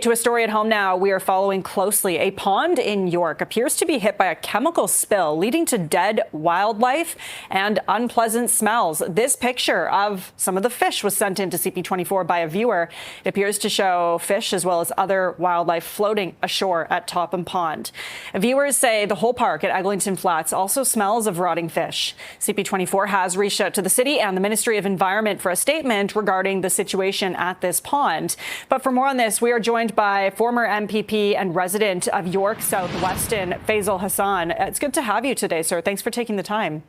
to a story at home now we are following closely. A pond in York appears to be hit by a chemical spill, leading to dead wildlife and unpleasant smells. This picture of some of the fish was sent in to CP24 by a viewer. It appears to show fish as well as other wildlife floating ashore at Topham Pond. Viewers say the whole park at Eglinton Flats also smells of rotting fish. CP24 has reached out to the city and the Ministry of Environment for a statement regarding the situation at this pond. But for more on this, we are joined by former MPP and resident of York South Weston, Faisal Hassan. It's good to have you today, sir. Thanks for taking the time.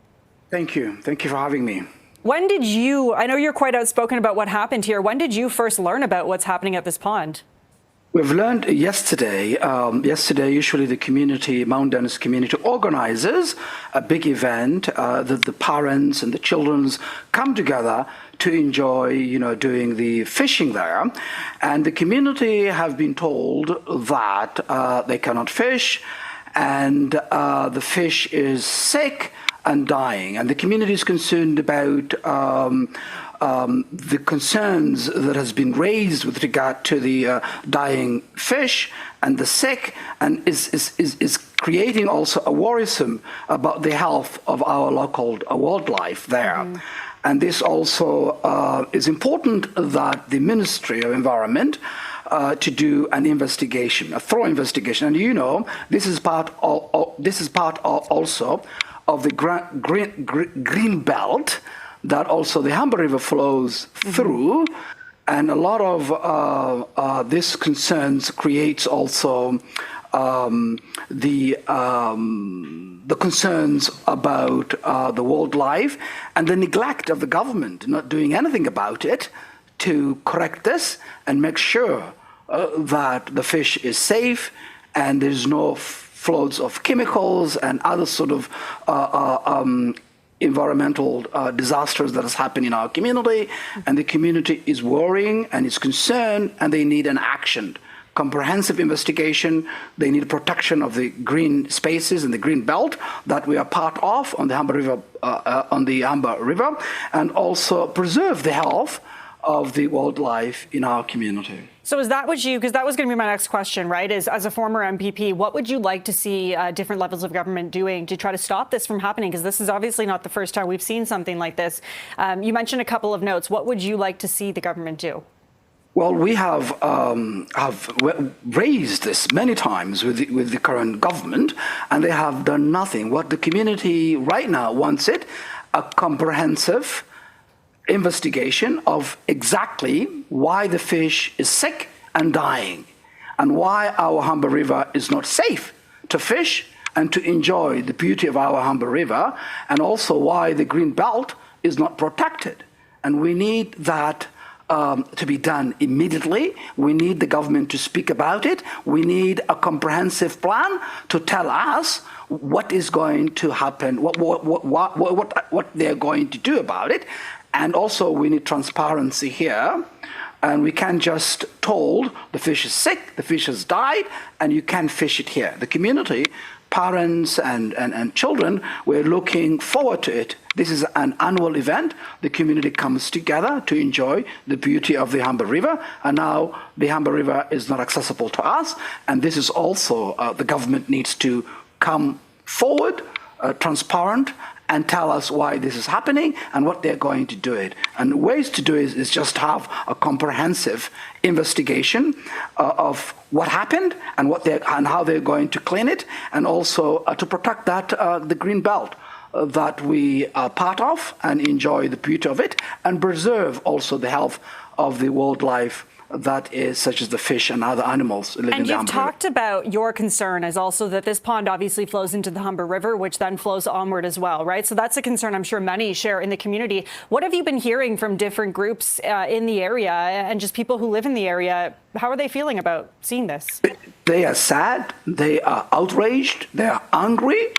Thank you. Thank you for having me. When did you, I know you're quite outspoken about what happened here. When did you first learn about what's happening at this pond? We've learned yesterday. Usually the community, Mount Dennis community, organizes a big event that the parents and the children come together to enjoy, doing the fishing there. And the community have been told that they cannot fish, and the fish is sick and dying. And the community is concerned about the concerns that has been raised with regard to the dying fish and the sick, and is creating also a worrisome about the health of our local wildlife there. And this also is important that the Ministry of Environment to do an investigation, a thorough investigation. And this is part also of the green belt that also the Humber River flows through, and a lot of this concerns creates also the concerns about the wildlife and the neglect of the government not doing anything about it to correct this and make sure that the fish is safe and there's no flows of chemicals and other sort of environmental disasters that has happened in our community. And the community is worrying and is concerned, and they need an action. Comprehensive investigation. They need protection of the green spaces and the green belt that we are part of on the Humber River, and also preserve the health of the wildlife in our community. So is that what because that was going to be my next question, right? Is, as a former MPP, what would you like to see different levels of government doing to try to stop this from happening? Because this is obviously not the first time we've seen something like this. You mentioned a couple of notes. What would you like to see the government do? Well, we have raised this many times with the current government, and they have done nothing. What the community right now wants a comprehensive investigation of exactly why the fish is sick and dying, and why our Humber River is not safe to fish and to enjoy the beauty of our Humber River, and also why the green belt is not protected. And we need that to be done immediately. We need the government to speak about it. We need a comprehensive plan to tell us what is going to happen, what they're going to do about it. And also we need transparency here. And we can't just told the fish is sick, the fish has died, and you can't fish it here. The community, parents and children, we're looking forward to it. This is an annual event. The community comes together to enjoy the beauty of the Humber River. And now the Humber River is not accessible to us. And this is also, the government needs to come forward, transparent, and tell us why this is happening and what they're going to do it. And ways to do it is just have a comprehensive investigation of what happened and how they're going to clean it, and also to protect that the green belt that we are part of and enjoy the beauty of it, and preserve also the health of the wildlife that is, such as the fish and other animals living in the Humber River. And you've talked about your concern is also that this pond obviously flows into the Humber River, which then flows onward as well, right? So that's a concern I'm sure many share in the community. What have you been hearing from different groups in the area and just people who live in the area? How are they feeling about seeing this? They are sad, they are outraged, they are angry,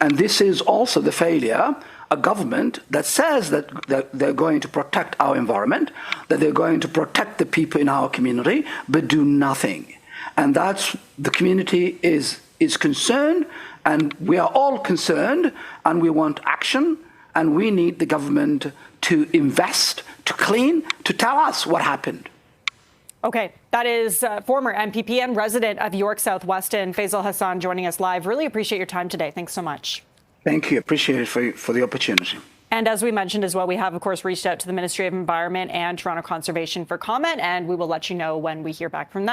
and this is also the failure a government that says that they're going to protect our environment, that they're going to protect the people in our community, but do nothing. And that's, the community is concerned, and we are all concerned, and we want action, and we need the government to invest, to clean, to tell us what happened. Okay, that is former MPP and resident of York South Weston, Faisal Hassan, joining us live. Really appreciate your time today. Thanks so much. Thank you. Appreciate it for the opportunity. And as we mentioned as well, we have, of course, reached out to the Ministry of Environment and Toronto Conservation for comment, and we will let you know when we hear back from them.